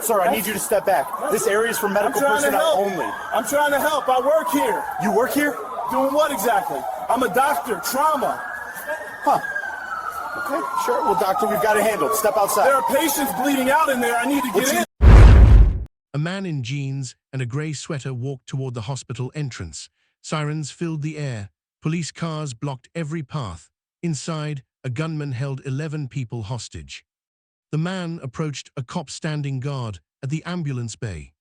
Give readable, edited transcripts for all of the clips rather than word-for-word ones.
Sir, I need you to step back. This area is for medical personnel only. I'm trying to help. I work here. You work here? Doing what exactly? I'm a doctor, trauma. Huh. Okay, sure. Well, doctor, we've got it handled. Step outside. There are patients bleeding out in there. I need to get in. A man in jeans and a grey sweater walked toward the hospital entrance. Sirens filled the air. Police cars blocked every path. Inside, a gunman held 11 people hostage. The man approached a cop standing guard at the ambulance bay.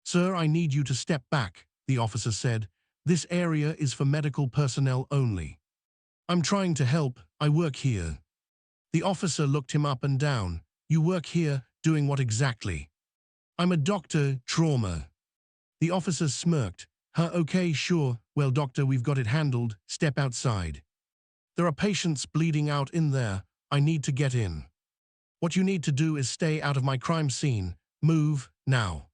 "Sir, I need you to step back," the officer said. "This area is for medical personnel only." "I'm trying to help. I work here." The officer looked him up and down. "You work here, doing what exactly?" "I'm a doctor, trauma." The officer smirked. "Huh, okay, sure. Well, doctor, we've got it handled. Step outside." "There are patients bleeding out in there. I need to get in." "What you need to do is stay out of my crime scene. Move, now."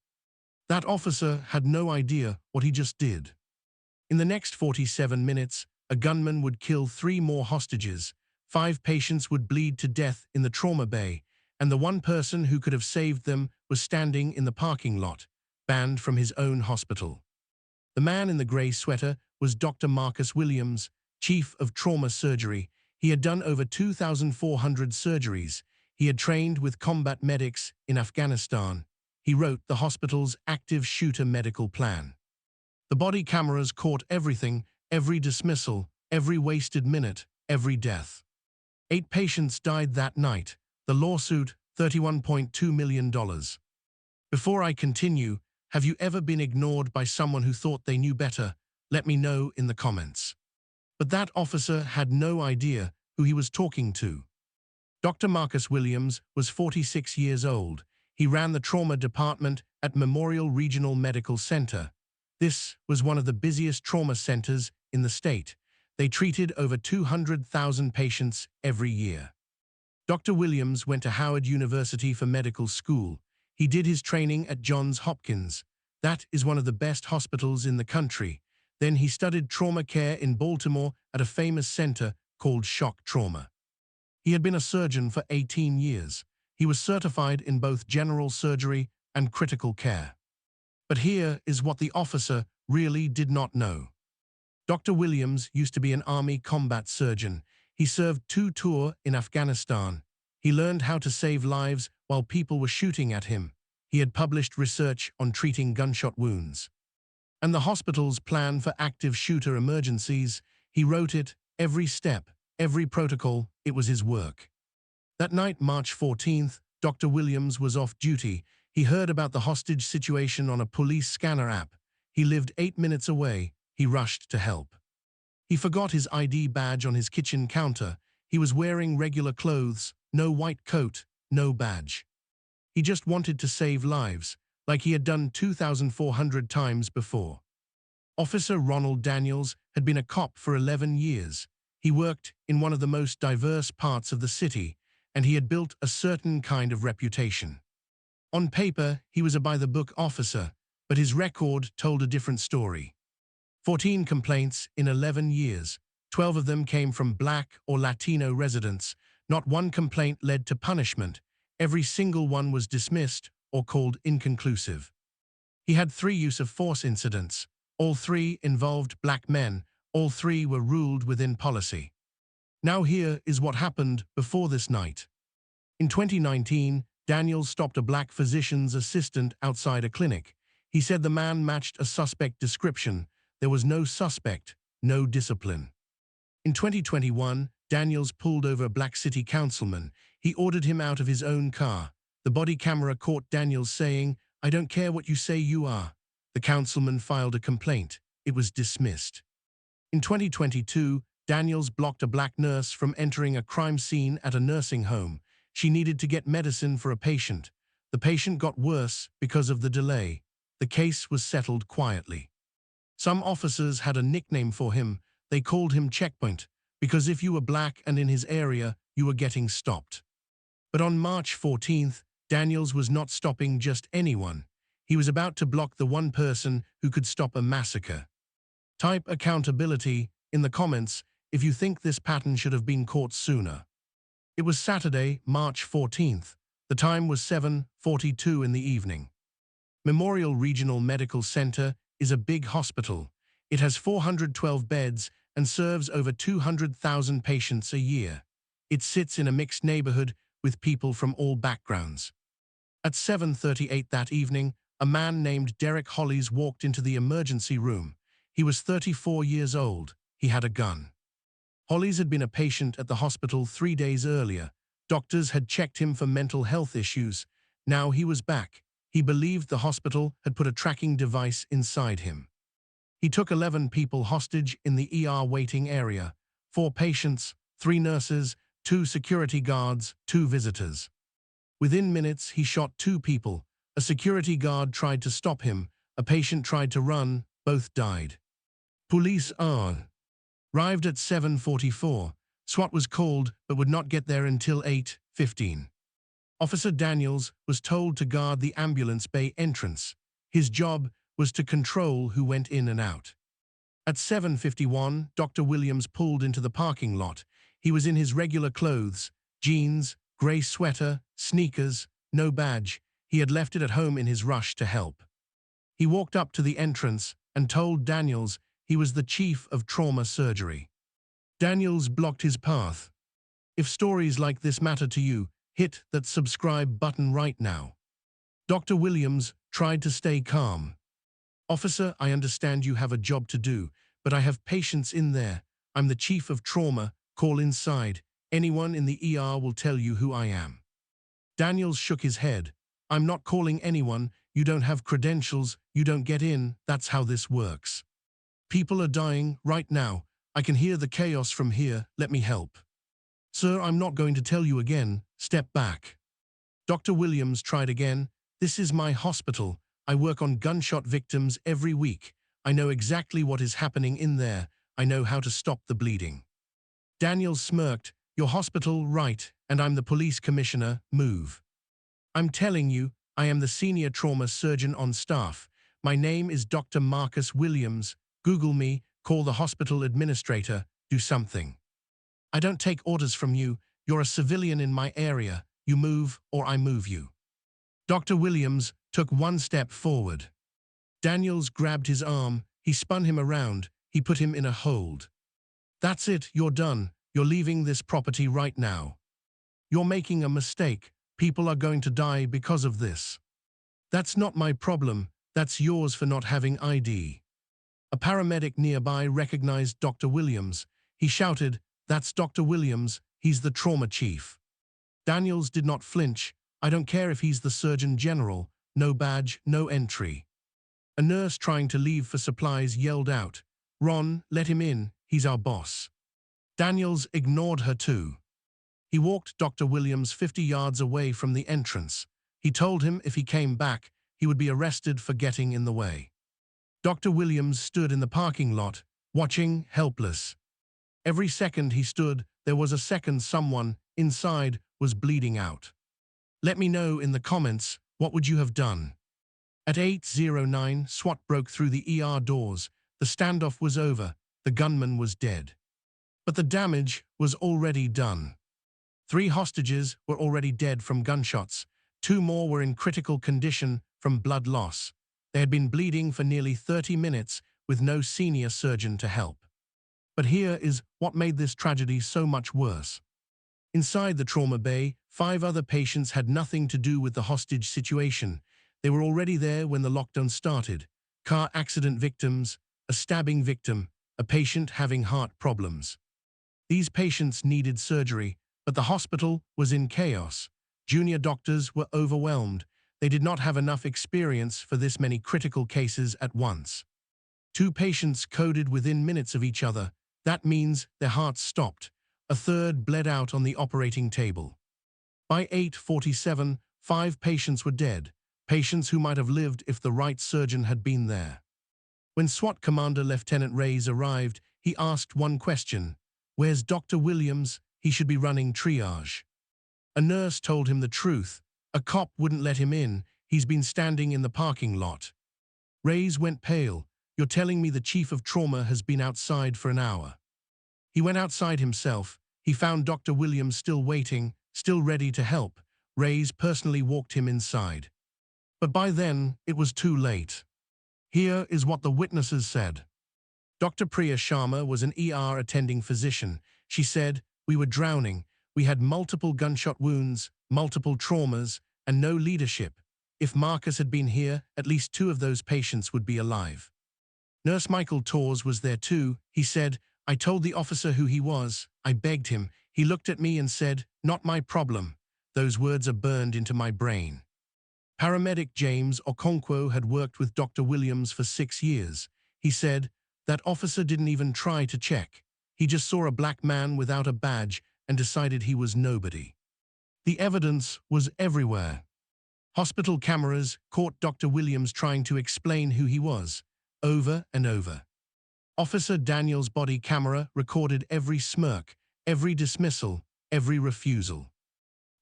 That officer had no idea what he just did. In the next 47 minutes, a gunman would kill 3 more hostages, 5 patients would bleed to death in the trauma bay, and the one person who could have saved them was standing in the parking lot, banned from his own hospital. The man in the grey sweater was Dr. Marcus Williams, chief of trauma surgery. He had done over 2,400 surgeries. He had trained with combat medics in Afghanistan. He wrote the hospital's active shooter medical plan. The body cameras caught everything, every dismissal, every wasted minute, every death. 8 patients died that night. The lawsuit, $31.2 million. Before I continue, have you ever been ignored by someone who thought they knew better? Let me know in the comments. But that officer had no idea who he was talking to. Dr. Marcus Williams was 46 years old. He ran the trauma department at Memorial Regional Medical Center. This was one of the busiest trauma centers in the state. They treated over 200,000 patients every year. Dr. Williams went to Howard University for medical school. He did his training at Johns Hopkins. That is one of the best hospitals in the country. Then he studied trauma care in Baltimore at a famous center called Shock Trauma. He had been a surgeon for 18 years. He was certified in both general surgery and critical care. But here is what the officer really did not know. Dr. Williams used to be an Army combat surgeon. He served 2 tours in Afghanistan. He learned how to save lives while people were shooting at him. He had published research on treating gunshot wounds. And the hospital's plan for active shooter emergencies, he wrote it, every step, every protocol, it was his work. That night, March 14th, Dr. Williams was off duty. He heard about the hostage situation on a police scanner app. He lived 8 minutes away. He rushed to help. He forgot his ID badge on his kitchen counter. He was wearing regular clothes, no white coat, no badge. He just wanted to save lives, like he had done 2,400 times before. Officer Ronald Daniels had been a cop for 11 years. He worked in one of the most diverse parts of the city, and he had built a certain kind of reputation. On paper, he was a by-the-book officer, but his record told a different story. 14 complaints in 11 years. 12 of them came from Black or Latino residents. Not one complaint led to punishment. Every single one was dismissed or called inconclusive. He had 3 use-of-force incidents. All 3 involved black men. All 3 were ruled within policy. Now here is what happened before this night. In 2019, Daniels stopped a black physician's assistant outside a clinic. He said the man matched a suspect description. There was no suspect, no discipline. In 2021, Daniels pulled over a black city councilman. He ordered him out of his own car. The body camera caught Daniels saying, "I don't care what you say you are." The councilman filed a complaint. It was dismissed. In 2022, Daniels blocked a black nurse from entering a crime scene at a nursing home. She needed to get medicine for a patient. The patient got worse because of the delay. The case was settled quietly. Some officers had a nickname for him. They called him Checkpoint, because if you were black and in his area, you were getting stopped. But on March 14th, Daniels was not stopping just anyone. He was about to block the one person who could stop a massacre. Type accountability in the comments if you think this pattern should have been caught sooner. It was Saturday, March 14th. The time was 7:42 in the evening. Memorial Regional Medical Center is a big hospital. It has 412 beds and serves over 200,000 patients a year. It sits in a mixed neighborhood with people from all backgrounds. At 7:38 that evening, a man named Derek Hollies walked into the emergency room. He was 34 years old. He had a gun. Hollies had been a patient at the hospital 3 days earlier. Doctors had checked him for mental health issues. Now he was back. He believed the hospital had put a tracking device inside him. He took 11 people hostage in the ER waiting area. 4 patients, 3 nurses, 2 security guards, 2 visitors. Within minutes, he shot 2 people. A security guard tried to stop him. A patient tried to run. Both died. Police arrived at 7:44. SWAT was called but would not get there until 8:15. Officer Daniels was told to guard the ambulance bay entrance. His job was to control who went in and out. At 7:51, Dr. Williams pulled into the parking lot. He was in his regular clothes, jeans, gray sweater, sneakers, no badge. He had left it at home in his rush to help. He walked up to the entrance and told Daniels he was the chief of trauma surgery. Daniels blocked his path. If stories like this matter to you, hit that subscribe button right now. Dr. Williams tried to stay calm. Officer, I understand you have a job to do, but I have patients in there. I'm the chief of trauma. Call inside. Anyone in the ER will tell you who I am. Daniels shook his head. I'm not calling anyone. You don't have credentials. You don't get in. That's how this works. People are dying right now. I can hear the chaos from here. Let me help. Sir, I'm not going to tell you again. Step back. Dr. Williams tried again. This is my hospital. I work on gunshot victims every week. I know exactly what is happening in there. I know how to stop the bleeding. Daniels smirked. Your hospital, right, and I'm the police commissioner. Move. I'm telling you, I am the senior trauma surgeon on staff. My name is Dr. Marcus Williams. Google me, call the hospital administrator, do something. I don't take orders from you. You're a civilian in my area. You move or I move you. Dr. Williams took one step forward. Daniels grabbed his arm. He spun him around. He put him in a hold. That's it, you're done. You're leaving this property right now. You're making a mistake. People are going to die because of this. That's not my problem. That's yours for not having ID. A paramedic nearby recognized Dr. Williams. He shouted, That's Dr. Williams. He's the trauma chief. Daniels did not flinch. I don't care if he's the Surgeon General. No badge, no entry. A nurse trying to leave for supplies yelled out, Ron, let him in. He's our boss. Daniels ignored her too. He walked Dr. Williams 50 yards away from the entrance. He told him if he came back, he would be arrested for getting in the way. Dr. Williams stood in the parking lot, watching, helpless. Every second he stood, there was a second someone inside was bleeding out. Let me know in the comments, what would you have done? At 8:09, SWAT broke through the ER doors. The standoff was over. The gunman was dead. But the damage was already done. 3 hostages were already dead from gunshots. 2 more were in critical condition from blood loss. They had been bleeding for nearly 30 minutes with no senior surgeon to help. But here is what made this tragedy so much worse. Inside the trauma bay, 5 other patients had nothing to do with the hostage situation. They were already there when the lockdown started. Car accident victims, a stabbing victim, a patient having heart problems. These patients needed surgery, but the hospital was in chaos. Junior doctors were overwhelmed. They did not have enough experience for this many critical cases at once. 2 patients coded within minutes of each other. That means their hearts stopped. A third bled out on the operating table. By 8:47, 5 patients were dead, patients who might have lived if the right surgeon had been there. When SWAT Commander Lieutenant Reyes arrived, he asked one question. Where's Dr. Williams? He should be running triage. A nurse told him the truth. A cop wouldn't let him in. He's been standing in the parking lot. Reyes went pale. You're telling me the chief of trauma has been outside for an hour. He went outside himself. He found Dr. Williams still waiting, still ready to help. Reyes personally walked him inside. But by then, it was too late. Here is what the witnesses said. Dr. Priya Sharma was an ER attending physician. She said, "We were drowning. We had multiple gunshot wounds, multiple traumas, and no leadership. If Marcus had been here, at least 2 of those patients would be alive." Nurse Michael Torres was there too. He said, "I told the officer who he was. I begged him. He looked at me and said, 'Not my problem.' Those words are burned into my brain." Paramedic James Okonkwo had worked with Dr. Williams for 6 years. He said, "That officer didn't even try to check. He just saw a black man without a badge and decided he was nobody." The evidence was everywhere. Hospital cameras caught Dr. Williams trying to explain who he was, over and over. Officer Daniels' body camera recorded every smirk, every dismissal, every refusal.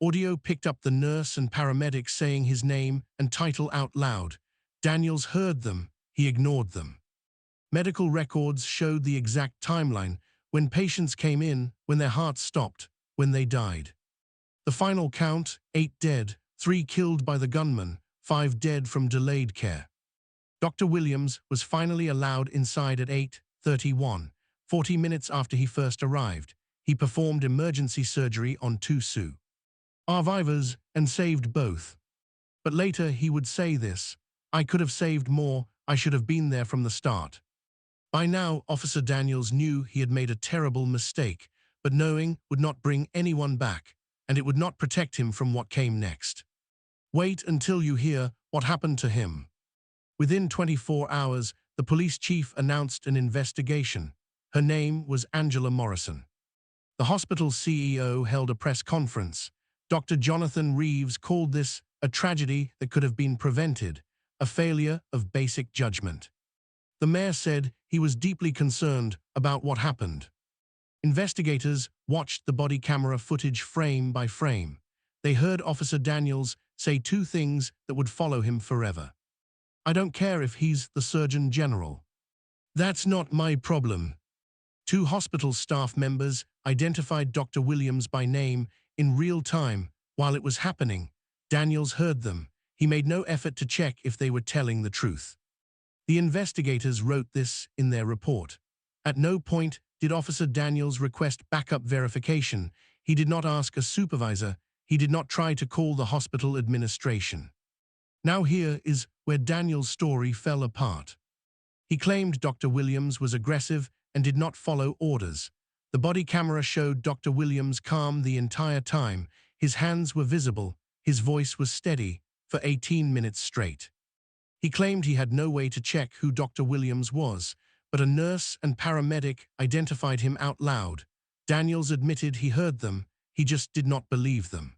Audio picked up the nurse and paramedic saying his name and title out loud. Daniels heard them, he ignored them. Medical records showed the exact timeline, when patients came in, when their hearts stopped, when they died. The final count, 8 dead, 3 killed by the gunman, 5 dead from delayed care. Dr. Williams was finally allowed inside at 8:31, 40 minutes after he first arrived. He performed emergency surgery on 2 survivors and saved both. But later he would say this, "I could have saved more, I should have been there from the start." By now, Officer Daniels knew he had made a terrible mistake, but knowing would not bring anyone back, and it would not protect him from what came next. Wait until you hear what happened to him. Within 24 hours, the police chief announced an investigation. Her name was Angela Morrison. The hospital CEO held a press conference. Dr. Jonathan Reeves called this a tragedy that could have been prevented, a failure of basic judgment. The mayor said he was deeply concerned about what happened. Investigators watched the body camera footage frame by frame. They heard Officer Daniels say 2 things that would follow him forever. "I don't care if he's the Surgeon General. That's not my problem." 2 hospital staff members identified Dr. Williams by name in real time while it was happening. Daniels heard them. He made no effort to check if they were telling the truth. The investigators wrote this in their report. At no point did Officer Daniels request backup verification. He did not ask a supervisor. He did not try to call the hospital administration. Now here is where Daniels' story fell apart. He claimed Dr. Williams was aggressive and did not follow orders. The body camera showed Dr. Williams calm the entire time. His hands were visible. His voice was steady for 18 minutes straight. He claimed he had no way to check who Dr. Williams was, but a nurse and paramedic identified him out loud. Daniels admitted he heard them, he just did not believe them.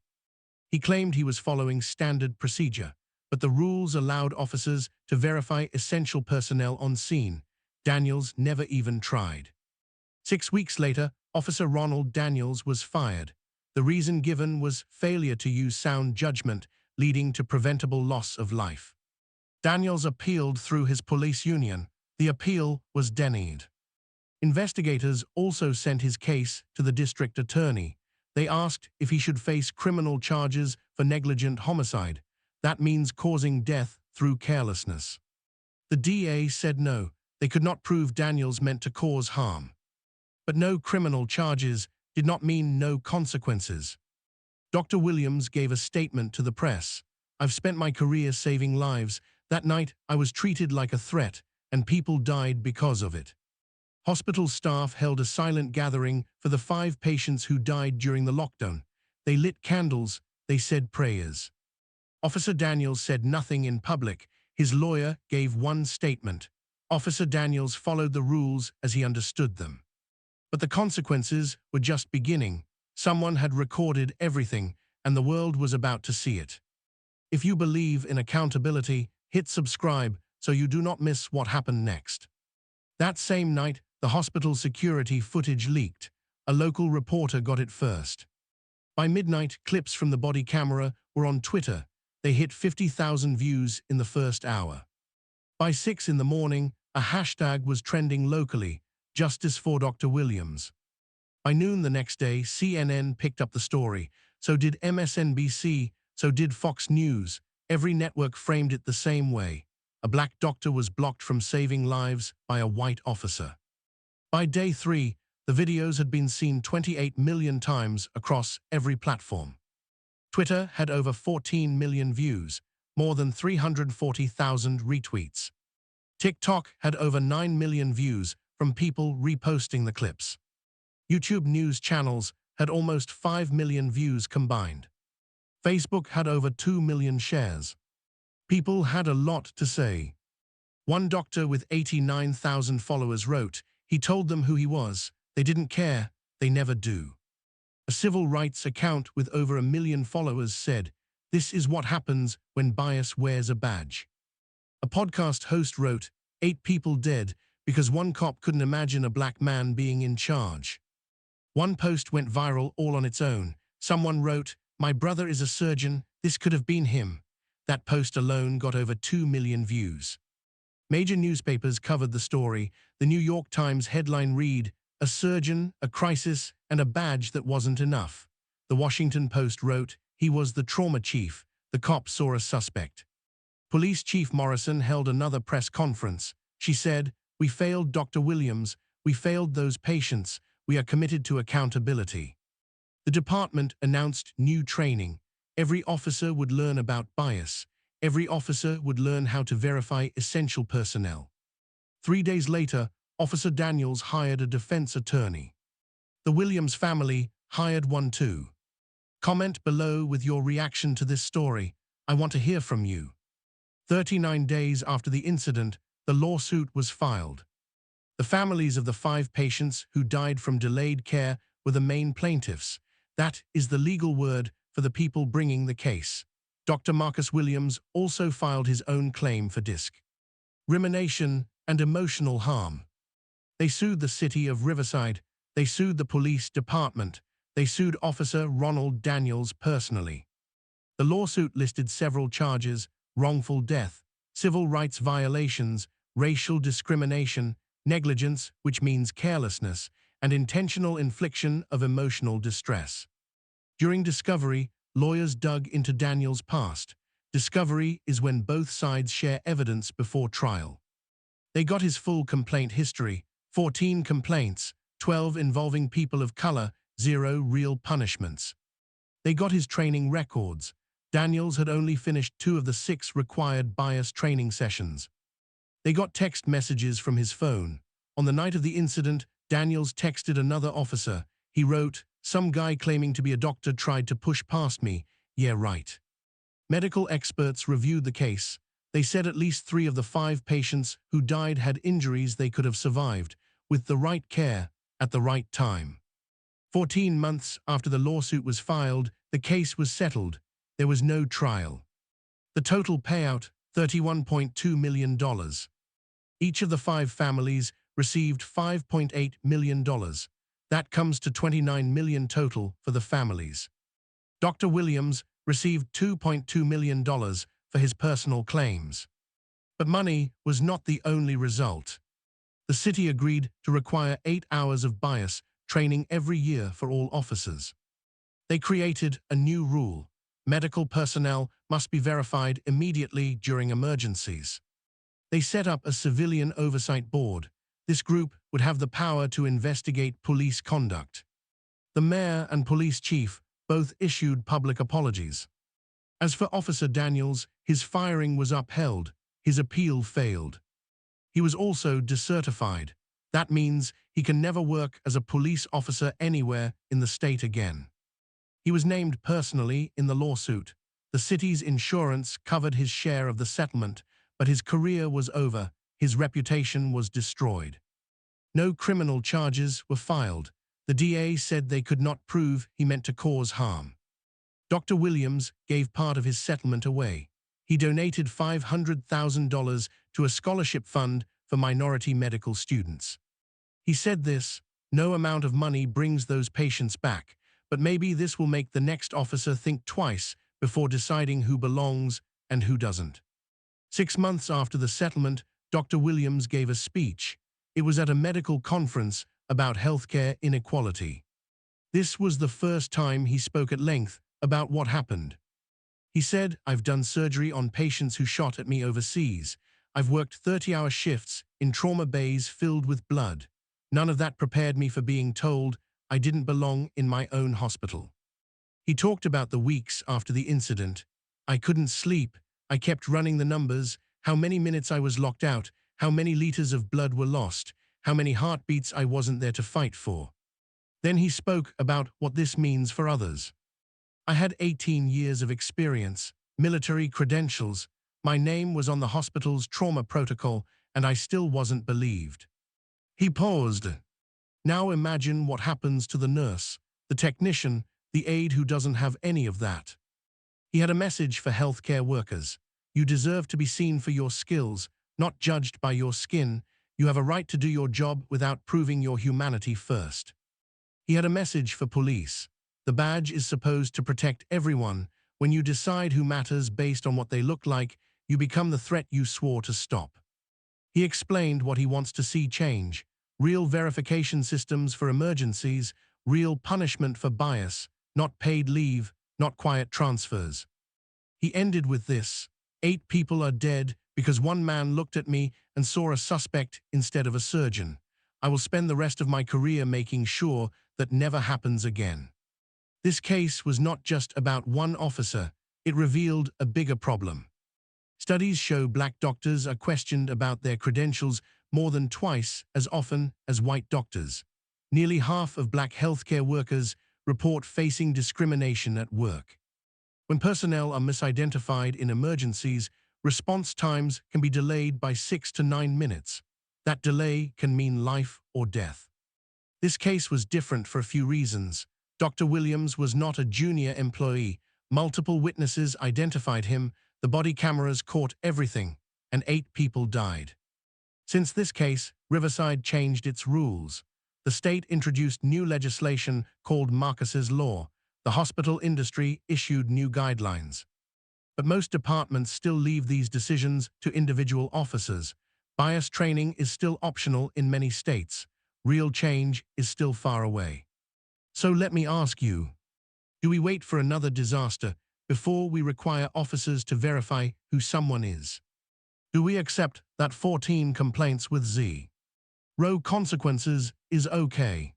He claimed he was following standard procedure, but the rules allowed officers to verify essential personnel on scene. Daniels never even tried. 6 weeks later, Officer Ronald Daniels was fired. The reason given was failure to use sound judgment, leading to preventable loss of life. Daniels appealed through his police union. The appeal was denied. Investigators also sent his case to the district attorney. They asked if he should face criminal charges for negligent homicide. That means causing death through carelessness. The DA said no, they could not prove Daniels meant to cause harm. But no criminal charges did not mean no consequences. Dr. Williams gave a statement to the press. "I've spent my career saving lives. That night, I was treated like a threat, and people died because of it." Hospital staff held a silent gathering for the 5 patients who died during the lockdown. They lit candles, they said prayers. Officer Daniels said nothing in public. His lawyer gave one statement. Officer Daniels followed the rules as he understood them. But the consequences were just beginning. Someone had recorded everything, and the world was about to see it. If you believe in accountability, hit subscribe so you do not miss what happened next. That same night, the hospital security footage leaked. A local reporter got it first. By midnight, clips from the body camera were on Twitter. They hit 50,000 views in the first hour. By 6 in the morning, a hashtag was trending locally, Justice for Dr. Williams. By noon the next day, CNN picked up the story. So did MSNBC, So did Fox News. Every network framed it the same way. A black doctor was blocked from saving lives by a white officer. By day 3, the videos had been seen 28 million times across every platform. Twitter had over 14 million views, more than 340,000 retweets. TikTok had over 9 million views from people reposting the clips. YouTube news channels had almost 5 million views combined. Facebook had over 2 million shares. People had a lot to say. One doctor with 89,000 followers wrote, "He told them who he was. They didn't care. They never do." A civil rights account with over 1 million followers said, "This is what happens when bias wears a badge." A podcast host wrote, "8 people dead because one cop couldn't imagine a black man being in charge." One post went viral all on its own. Someone wrote, "My brother is a surgeon. This could have been him." That post alone got over 2 million views. Major newspapers covered the story. The New York Times headline read, "A surgeon, a crisis, and a badge that wasn't enough." The Washington Post wrote, "He was the trauma chief. The cops saw a suspect." Police Chief Morrison held another press conference. She said, "We failed Dr. Williams. We failed those patients. We are committed to accountability." The department announced new training. Every officer would learn about bias. Every officer would learn how to verify essential personnel. 3 days later, Officer Daniels hired a defense attorney. The Williams family hired one too. Comment below with your reaction to this story. I want to hear from you. 39 days after the incident, the lawsuit was filed. The families of the 5 patients who died from delayed care were the main plaintiffs. That is the legal word for the people bringing the case. Dr. Marcus Williams also filed his own claim for discrimination and emotional harm. They sued the city of Riverside. They sued the police department. They sued Officer Ronald Daniels personally. The lawsuit listed several charges: wrongful death, civil rights violations, racial discrimination, negligence, which means carelessness, and intentional infliction of emotional distress. During discovery, lawyers dug into Daniels' past. Discovery is when both sides share evidence before trial. They got his full complaint history: 14 complaints, 12 involving people of color, 0 real punishments. They got his training records. Daniels had only finished 2 of the 6 required bias training sessions. They got text messages from his phone. On the night of the incident, Daniels texted another officer. He wrote, "Some guy claiming to be a doctor tried to push past me. Yeah, right." Medical experts reviewed the case. They said at least 3 of the 5 patients who died had injuries they could have survived, with the right care, at the right time. 14 months after the lawsuit was filed, the case was settled. There was no trial. The total payout, $31.2 million. Each of the 5 families received $5.8 million. That comes to $29 million total for the families. Dr. Williams received $2.2 million for his personal claims. But money was not the only result. The city agreed to require 8 hours of bias training every year for all officers. They created a new rule: medical personnel must be verified immediately during emergencies. They set up a civilian oversight board. This group would have the power to investigate police conduct. The mayor and police chief both issued public apologies. As for Officer Daniels, his firing was upheld. His appeal failed. He was also decertified. That means he can never work as a police officer anywhere in the state again. He was named personally in the lawsuit. The city's insurance covered his share of the settlement, but his career was over. His reputation was destroyed. No criminal charges were filed. The DA said they could not prove he meant to cause harm. Dr. Williams gave part of his settlement away. He donated $500,000 to a scholarship fund for minority medical students. He said this: "No amount of money brings those patients back, but maybe this will make the next officer think twice before deciding who belongs and who doesn't." 6 months after the settlement, Dr. Williams gave a speech. It was at a medical conference about healthcare inequality. This was the first time he spoke at length about what happened. He said, I've done surgery on patients who shot at me overseas. I've worked 30-hour shifts in trauma bays filled with blood. None of that prepared me for being told I didn't belong in my own hospital. He talked about the weeks after the incident. I couldn't sleep. I kept running the numbers, how many minutes I was locked out, how many liters of blood were lost, how many heartbeats I wasn't there to fight for. Then he spoke about what this means for others. I had 18 years of experience, military credentials. My name was on the hospital's trauma protocol, and I still wasn't believed. He paused. Now imagine what happens to the nurse, the technician, the aide who doesn't have any of that. He had a message for healthcare workers. You deserve to be seen for your skills, not judged by your skin. You have a right to do your job without proving your humanity first. He had a message for police. The badge is supposed to protect everyone. When you decide who matters based on what they look like, you become the threat you swore to stop. He explained what he wants to see change: real verification systems for emergencies, real punishment for bias, not paid leave, not quiet transfers. He ended with this: 8 people are dead because one man looked at me and saw a suspect instead of a surgeon. I will spend the rest of my career making sure that never happens again. This case was not just about one officer. It revealed a bigger problem. Studies show black doctors are questioned about their credentials more than twice as often as white doctors. Nearly half of black healthcare workers report facing discrimination at work. When personnel are misidentified in emergencies, response times can be delayed by 6 to 9 minutes. That delay can mean life or death. This case was different for a few reasons. Dr. Williams was not a junior employee. Multiple witnesses identified him, the body cameras caught everything, and 8 people died. Since this case, Riverside changed its rules. The state introduced new legislation called Marcus's Law. The hospital industry issued new guidelines. But most departments still leave these decisions to individual officers. Bias training is still optional in many states. Real change is still far away. So let me ask you, do we wait for another disaster before we require officers to verify who someone is? Do we accept that 14 complaints with zero consequences is okay?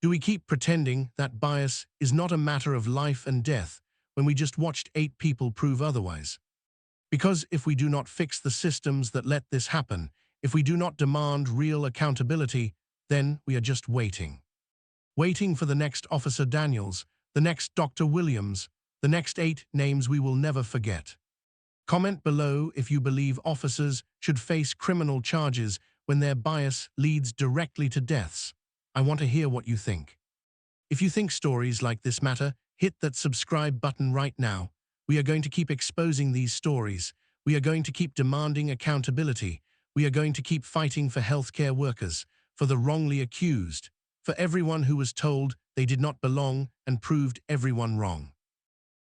Do we keep pretending that bias is not a matter of life and death when we just watched 8 people prove otherwise? Because if we do not fix the systems that let this happen, if we do not demand real accountability, then we are just waiting. Waiting for the next Officer Daniels, the next Dr. Williams, the next 8 names we will never forget. Comment below if you believe officers should face criminal charges when their bias leads directly to deaths. I want to hear what you think. If you think stories like this matter, hit that subscribe button right now. We are going to keep exposing these stories. We are going to keep demanding accountability. We are going to keep fighting for healthcare workers, for the wrongly accused, for everyone who was told they did not belong and proved everyone wrong.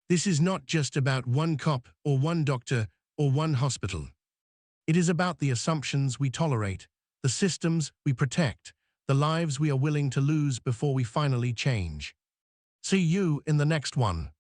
This is not just about one cop or one doctor or one hospital. It is about the assumptions we tolerate, the systems we protect, the lives we are willing to lose before we finally change. See you in the next one.